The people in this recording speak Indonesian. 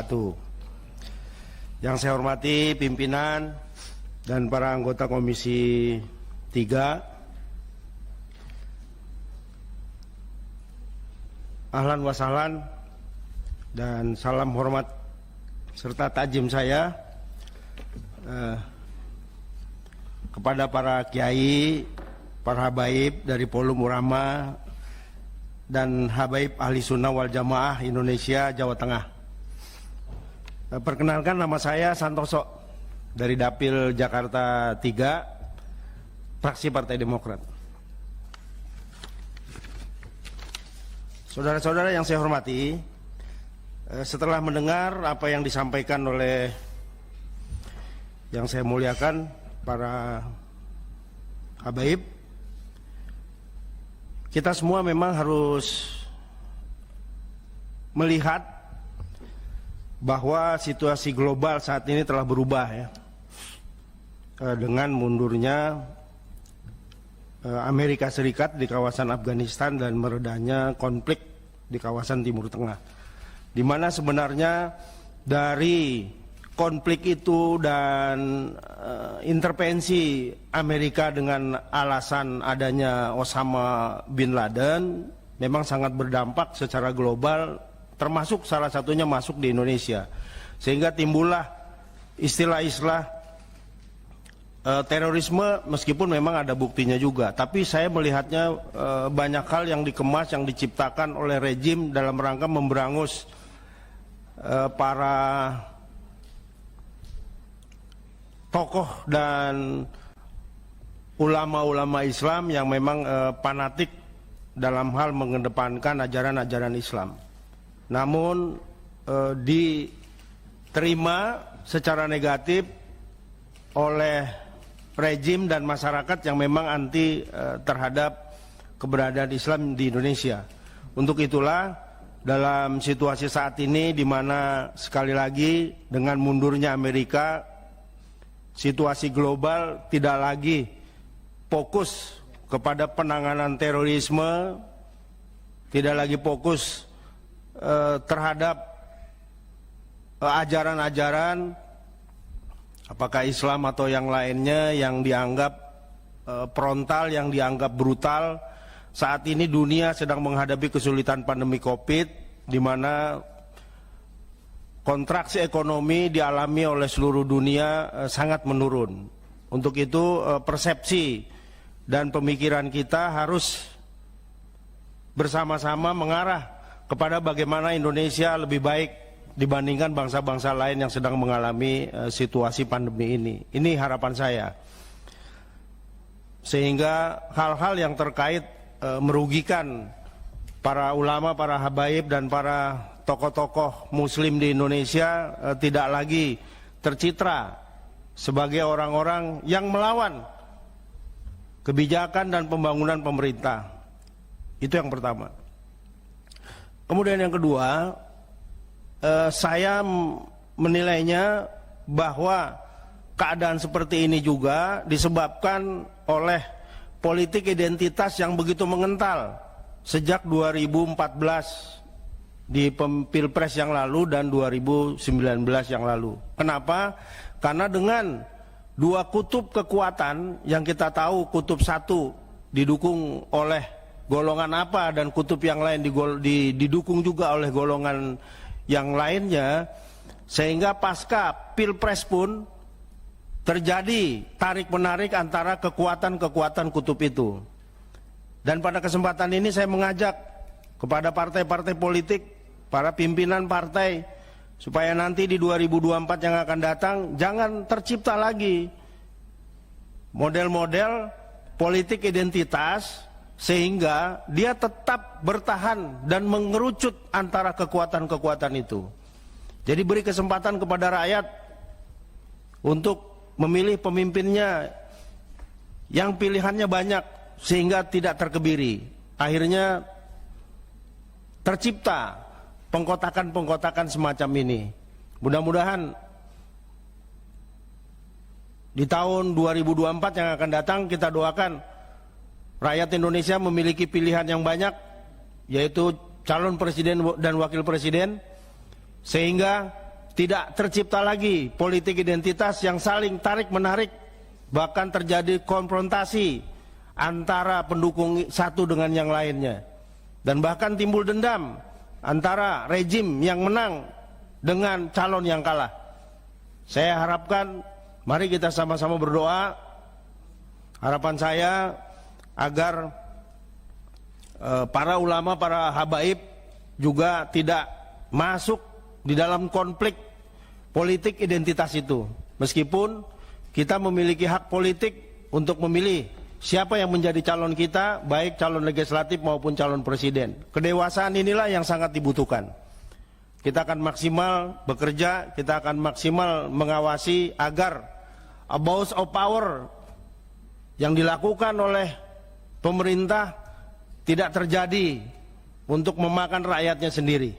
wabarakatuh. Yang saya hormati pimpinan dan para anggota Komisi 3, ahlan wa sahlan dan salam hormat serta takjim saya kepada para kiai, para habaib dari Polu Murama dan habaib ahli sunnah wal jamaah Indonesia Jawa Tengah. Perkenalkan, nama saya Santoso dari Dapil Jakarta 3, fraksi Partai Demokrat. Saudara-saudara yang saya hormati, setelah mendengar apa yang disampaikan oleh yang saya muliakan, para habaib, kita semua memang harus melihat bahwa situasi global saat ini telah berubah ya, dengan mundurnya Amerika Serikat di kawasan Afghanistan dan meredanya konflik di kawasan Timur Tengah, di mana sebenarnya dari konflik itu dan intervensi Amerika dengan alasan adanya Osama bin Laden memang sangat berdampak secara global, termasuk salah satunya masuk di Indonesia, sehingga timbullah istilah-istilah terorisme, meskipun memang ada buktinya juga. Tapi saya melihatnya banyak hal yang dikemas, yang diciptakan oleh rejim dalam rangka memberangus para tokoh dan ulama-ulama Islam yang memang fanatik dalam hal mengedepankan ajaran-ajaran Islam. Namun diterima secara negatif oleh rejim dan masyarakat yang memang anti terhadap keberadaan Islam di Indonesia. Untuk itulah dalam situasi saat ini, di mana sekali lagi dengan mundurnya Amerika, situasi global tidak lagi fokus kepada penanganan terorisme, tidak lagi fokus terhadap ajaran-ajaran apakah Islam atau yang lainnya yang dianggap frontal, yang dianggap brutal. Saat ini dunia sedang menghadapi kesulitan pandemi Covid, di mana kontraksi ekonomi dialami oleh seluruh dunia sangat menurun. Untuk itu persepsi dan pemikiran kita harus bersama-sama mengarah kepada bagaimana Indonesia lebih baik dibandingkan bangsa-bangsa lain yang sedang mengalami situasi pandemi ini. Ini harapan saya. Sehingga hal-hal yang terkait merugikan para ulama, para habaib dan para tokoh-tokoh muslim di Indonesia tidak lagi tercitra sebagai orang-orang yang melawan kebijakan dan pembangunan pemerintah. Itu yang pertama. Kemudian yang kedua, saya menilainya bahwa keadaan seperti ini juga disebabkan oleh politik identitas yang begitu mengental sejak 2014 di Pilpres yang lalu dan 2019 yang lalu. Kenapa? Karena dengan dua kutub kekuatan yang kita tahu, kutub satu didukung oleh golongan apa dan kutub yang lain didukung juga oleh golongan yang lainnya, sehingga pasca Pilpres pun terjadi tarik-menarik antara kekuatan-kekuatan kutub itu. Dan pada kesempatan ini saya mengajak kepada partai-partai politik, para pimpinan partai, supaya nanti di 2024 yang akan datang jangan tercipta lagi model-model politik identitas sehingga dia tetap bertahan dan mengerucut antara kekuatan-kekuatan itu. Jadi beri kesempatan kepada rakyat untuk memilih pemimpinnya yang pilihannya banyak sehingga tidak terkebiri. Akhirnya tercipta pengkotakan-pengkotakan semacam ini. Mudah-mudahan di tahun 2024 yang akan datang kita doakan rakyat Indonesia memiliki pilihan yang banyak, yaitu calon presiden dan wakil presiden, sehingga tidak tercipta lagi politik identitas yang saling tarik-menarik, bahkan terjadi konfrontasi antara pendukung satu dengan yang lainnya, dan bahkan timbul dendam antara rejim yang menang dengan calon yang kalah. Saya harapkan mari kita sama-sama berdoa. Harapan saya agar para ulama, para habaib juga tidak masuk di dalam konflik politik identitas itu. Meskipun kita memiliki hak politik untuk memilih siapa yang menjadi calon kita, baik calon legislatif maupun calon presiden. Kedewasaan inilah yang sangat dibutuhkan. Kita akan maksimal bekerja, kita akan maksimal mengawasi agar abuse of power yang dilakukan oleh pemerintah tidak terjadi untuk memakan rakyatnya sendiri.